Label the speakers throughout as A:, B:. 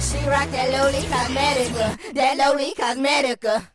A: She rock that lowly cosmetica, that lowly cosmetica.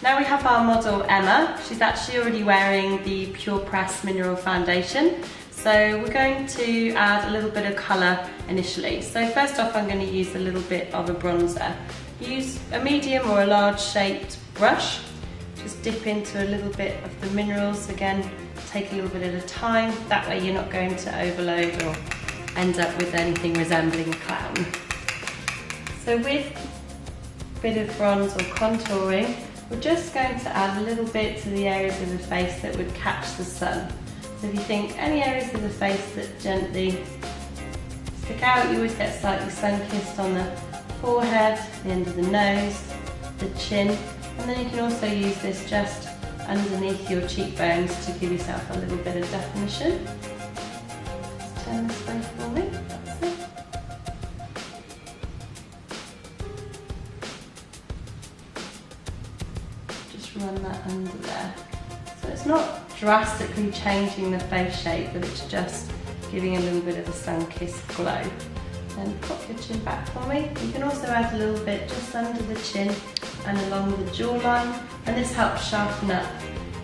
B: Now we have our model Emma. She's actually already wearing the Pure Press Mineral Foundation. So we're going to add a little bit of colour initially. So first off, I'm going to use a little bit of a bronzer. Use a medium or a large shaped brush. Just dip into a little bit of the minerals. Again, take a little bit at a time. That way you're not going to overload or end up with anything resembling a clown. So with a bit of bronze or contouring, we're just going to add a little bit to the areas of the face that would catch the sun. So if you think any areas of the face that gently stick out, you always get slightly sun-kissed on the forehead, the end of the nose, the chin, and then you can also use this just underneath your cheekbones to give yourself a little bit of definition. Just turn this way for me, that's it. Just run that under there. So it's not drastically changing the face shape, but it's just giving a little bit of a sun-kissed glow. Then pop your chin back for me. You can also add a little bit just under the chin and along the jawline, and this helps sharpen up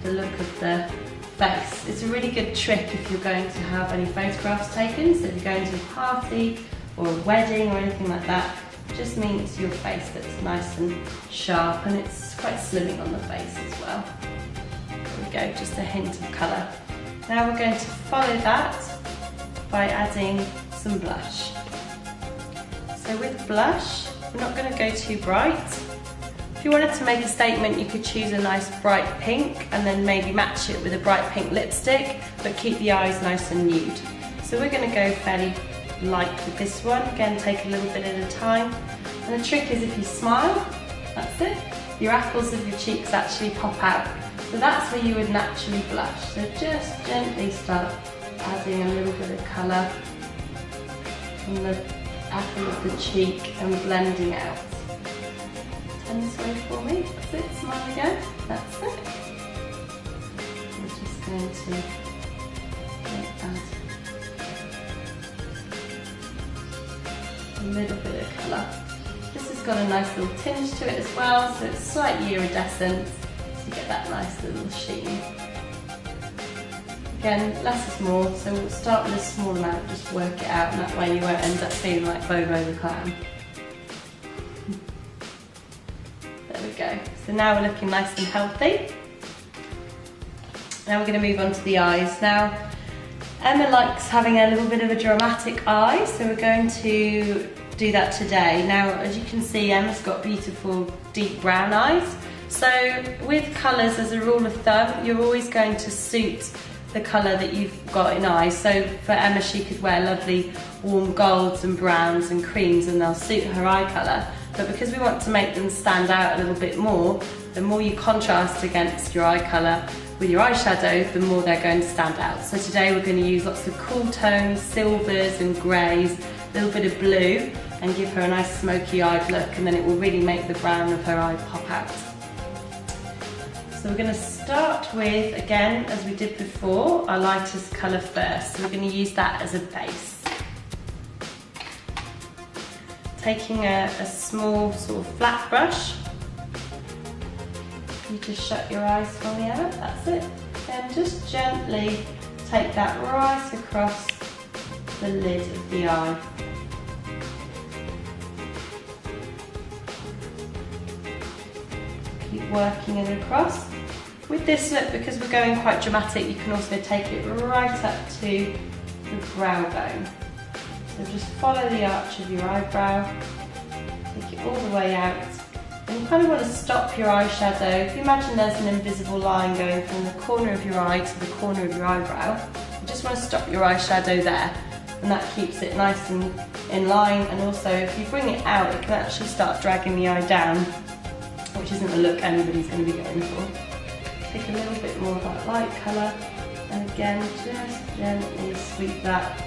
B: the look of the face. It's a really good trick if you're going to have any photographs taken, so if you're going to a party or a wedding or anything like that, it just means your face looks nice and sharp, and it's quite slimming on the face as well. There we go, just a hint of colour. Now we're going to follow that by adding some blush. So with blush, we're not going to go too bright. If you wanted to make a statement, you could choose a nice bright pink and then maybe match it with a bright pink lipstick, but keep the eyes nice and nude. So we're going to go fairly light with this one. Again, take a little bit at a time. And the trick is if you smile, that's it, your apples of your cheeks actually pop out. So that's where you would naturally blush. So just gently start adding a little bit of colour from the apple of the cheek and blending out. Turn this way for me, that's it, smile again, that's it. We're just going to add a little bit of colour. This has got a nice little tinge to it as well, so it's slightly iridescent, so you get that nice little sheen. Again, less is more, so we'll start with a small amount, just work it out, and that way you won't end up feeling like Bobo the Clown. There we go. So now we're looking nice and healthy. Now we're going to move on to the eyes. Now, Emma likes having a little bit of a dramatic eye, so we're going to do that today. Now, as you can see, Emma's got beautiful deep brown eyes. So with colours, as a rule of thumb, you're always going to suit the colour that you've got in eyes. So for Emma, she could wear lovely warm golds and browns and creams, and they'll suit her eye colour. But because we want to make them stand out a little bit more, the more you contrast against your eye colour with your eyeshadow, the more they're going to stand out. So today we're going to use lots of cool tones, silvers and greys, a little bit of blue, and give her a nice smoky eyed look, and then it will really make the brown of her eye pop out. So we're going to start with, again, as we did before, our lightest colour first. So we're going to use that as a base. Taking a small sort of flat brush, you just shut your eyes for me, Emma, that's it. Then just gently take that right across the lid of the eye. Keep working it across. With this look, because we're going quite dramatic, you can also take it right up to the brow bone. So just follow the arch of your eyebrow, take it all the way out, and you kind of want to stop your eyeshadow. If you imagine there's an invisible line going from the corner of your eye to the corner of your eyebrow, you just want to stop your eyeshadow there, and that keeps it nice and in line. And also, if you bring it out, it can actually start dragging the eye down, which isn't the look anybody's going to be going for. Take a little bit more of that light colour, and again, just gently sweep that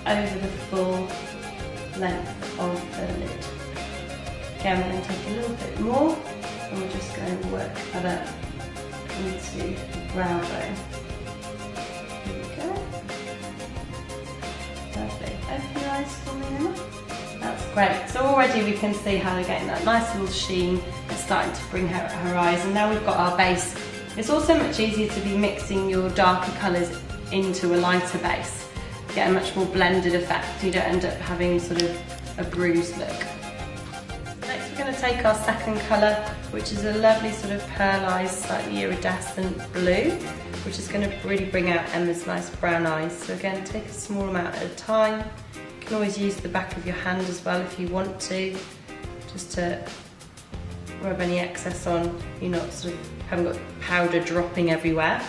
B: over the full length of the lid. Again, we're going to take a little bit more, and we're just going to work that up into the brow bone. There we go. Lovely. Open your eyes for me, Emma. That's great. So already we can see how they're getting that nice little sheen. It's starting to bring her eyes, and now we've got our base. It's also much easier to be mixing your darker colours into a lighter base. Get a much more blended effect. You don't end up having sort of a bruised look. Next we're going to take our second colour, which is a lovely sort of pearlized, slightly iridescent blue, which is going to really bring out Emma's nice brown eyes. So again, take a small amount at a time. You can always use the back of your hand as well if you want to, just to rub any excess on. You're not sort of haven't got powder dropping everywhere.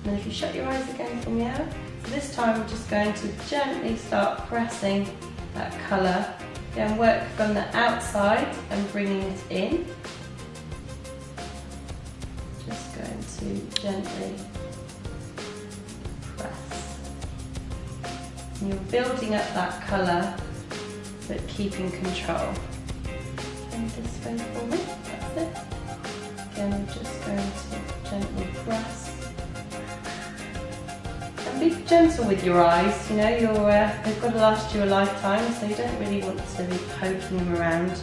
B: And then if you shut your eyes again from the air, so this time we're just going to gently start pressing that colour. Again, work from the outside and bringing it in. Just going to gently press. And you're building up that colour, but keeping control. And this way for me, that's it. Again, I'm just going to gently press. And be gentle with your eyes, you know, they've got to last you a lifetime, so you don't really want to be poking them around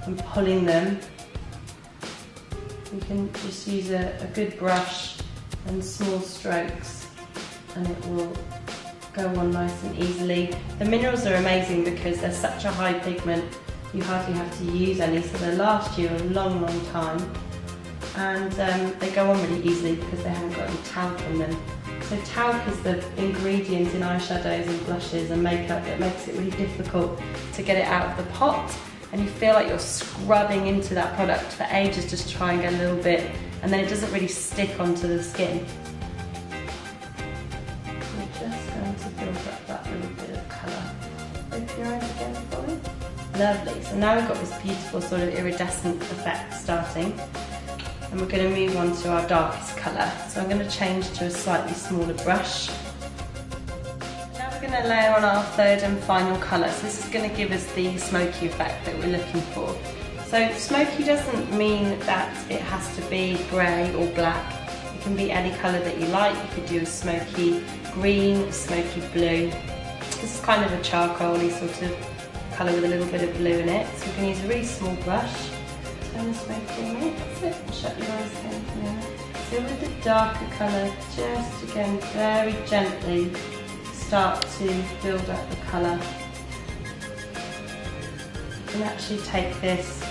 B: and pulling them. You can just use a good brush and small strokes, and it will go on nice and easily. The minerals are amazing because they're such a high pigment, you hardly have to use any, so they last you a long, long time. And they go on really easily because they haven't got any talc in them. So talc is the ingredient in eyeshadows and blushes and makeup that makes it really difficult to get it out of the pot, and you feel like you're scrubbing into that product for ages just to try and get a little bit, and then it doesn't really stick onto the skin. We're just going to build up that little bit of colour. Open your eyes again for me. Lovely. So now we've got this beautiful sort of iridescent effect starting. And we're going to move on to our darkest colour. So I'm going to change to a slightly smaller brush. Now we're going to layer on our third and final colour. So this is going to give us the smoky effect that we're looking for. So smoky doesn't mean that it has to be grey or black. It can be any colour that you like. You could do a smoky green, smoky blue. This is kind of a charcoaly sort of colour with a little bit of blue in it. So we can use a really small brush. Turn this way for me. That's it. Shut your eyes again for now. So with the darker colour, just again very gently start to build up the colour. You can actually take this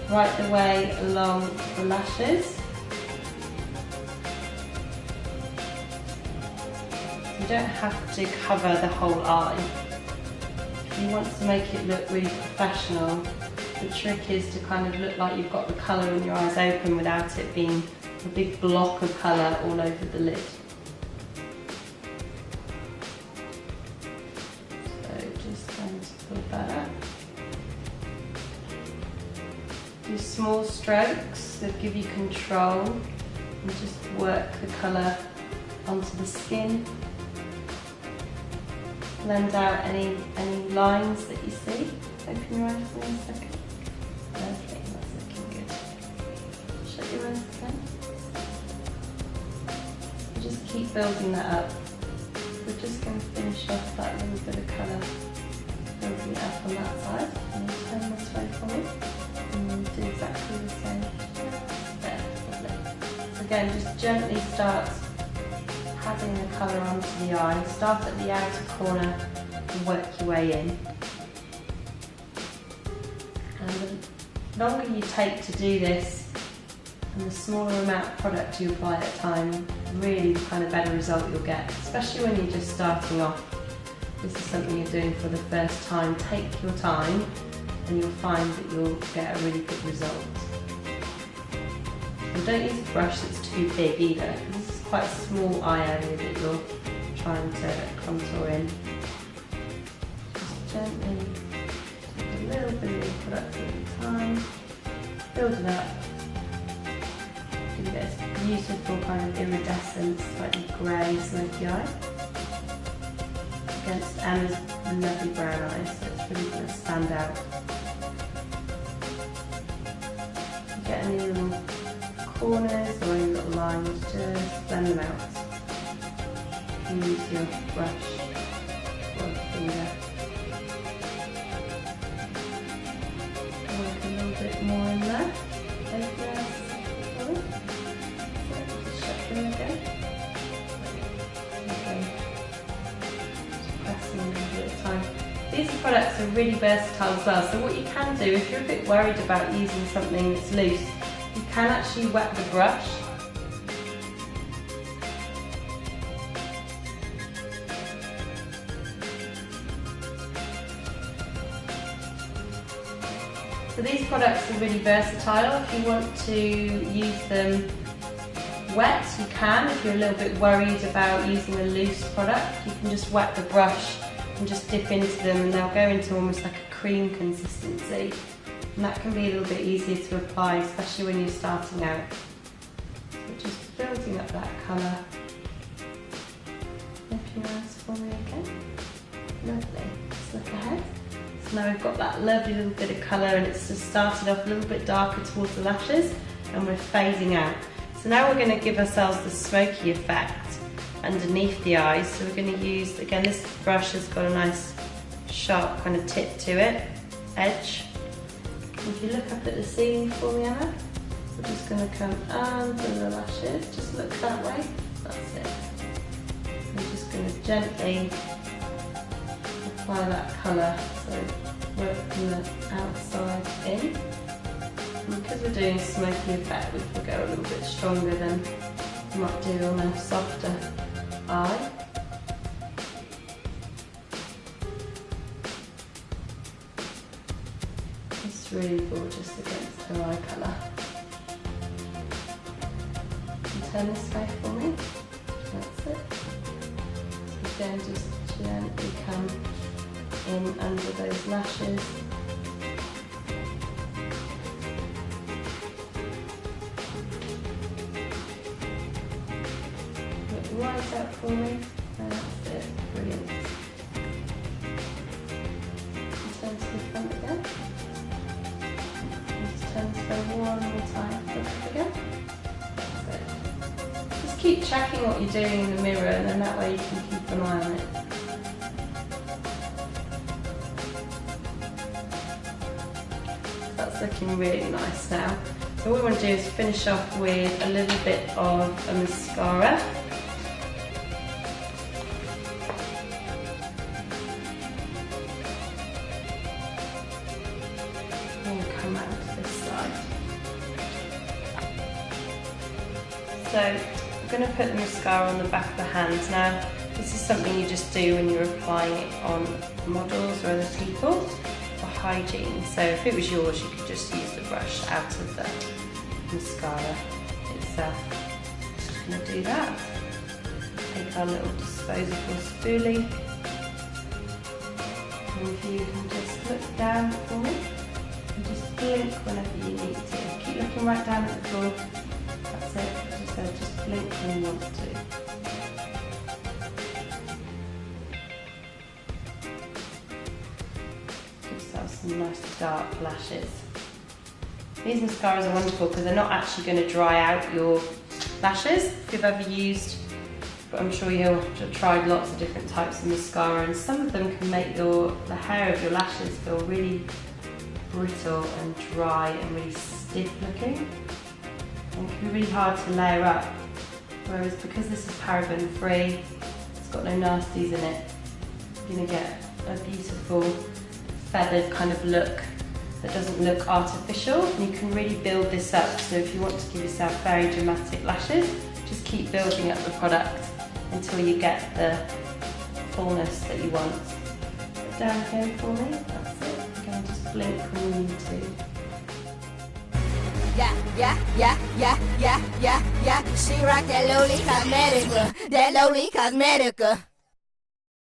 B: right the way along the lashes. You don't have to cover the whole eye. If you want to make it look really professional, the trick is to kind of look like you've got the colour in your eyes open without it being a big block of colour all over the lid. So just going to build that up. Do small strokes that give you control, and just work the colour onto the skin. Blend out any lines that you see. Open your eyes for me a second. Okay, that's looking good. Shut your eyes again. Just keep building that up. We're just going to finish off that little bit of colour, building it up on that side. And you turn this way for me, and then do exactly the same. There, lovely. Again, just gently start adding the colour onto the eye. Start at the outer corner and work your way in. And the longer you take to do this, and the smaller amount of product you apply at a time, really the kind of better result you'll get, especially when you're just starting off. This is something you're doing for the first time. Take your time and you'll find that you'll get a really good result. And don't use a brush that's too big either. This is quite a small eye area that you're trying to contour in. Just gently take a little bit of product at a time, build it up. Give it a beautiful kind of iridescent, slightly grey, smoky eye against Emma's lovely brown eyes, so it's really going to stand out. You get any little corners or any little lines, just blend them out. Use your brush or finger. Work a little bit more in there. Shut them again. Okay. Just pressing a little bit of time. These products are really versatile as well, so what you can do, if you're a bit worried about using something that's loose, you can actually wet the brush. So these products are really versatile. If you want to use them wet, you can. If you're a little bit worried about using a loose product, you can just wet the brush and just dip into them and they'll go into almost like a cream consistency. And that can be a little bit easier to apply, especially when you're starting out. So just building up that colour. Lift your eyes for me again. Lovely. Let's look ahead. So now we've got that lovely little bit of colour and it's just started off a little bit darker towards the lashes and we're fading out. So now we're going to give ourselves the smoky effect underneath the eyes. So we're going to use, again, this brush has got a nice sharp kind of tip to it, edge. If you look up at the ceiling for me, Anna, we're just going to come under the lashes, just look that way, that's it. We're just going to gently apply that colour, so work from the outside in. And because we're doing a smoky effect, we can go a little bit stronger than you might do on a softer eye. It's really gorgeous against her eye colour. Turn this way for me. That's it. So again, just gently come in under those lashes. Look right out for me. That's it. Brilliant. Turn to the front again. Just turn this way one more time. Look up again. That's it. Just keep checking what you're doing in the mirror, and then that way you can keep an eye on it. That's looking really nice now. So what we want to do is finish off with a little bit of a mascara. And come out to this side. So I'm going to put the mascara on the back of the hands. Now this is something you just do when you're applying it on models or other people for hygiene. So if it was yours, you could just use the brush out of the mascara itself. Just going to do that. Take our little disposable spoolie. And if you can just look down for me and just blink whenever you need to. Keep looking right down at the floor. That's it. Just blink when you want to. Some nice dark lashes. These mascaras are wonderful because they're not actually going to dry out your lashes. If you've ever used, but I'm sure you'll have tried lots of different types of mascara, and some of them can make the hair of your lashes feel really brittle and dry and really stiff looking, and it can be really hard to layer up. Whereas because this is paraben free, it's got no nasties in it, you're going to get a beautiful feathered kind of look that doesn't look artificial. And you can really build this up, so if you want to give yourself very dramatic lashes, just keep building up the product until you get the fullness that you want. Put down here for me, that's it. Again, just blink when you need to.
A: Yeah. She rock that lowly cosmetic, that lowly cosmetic.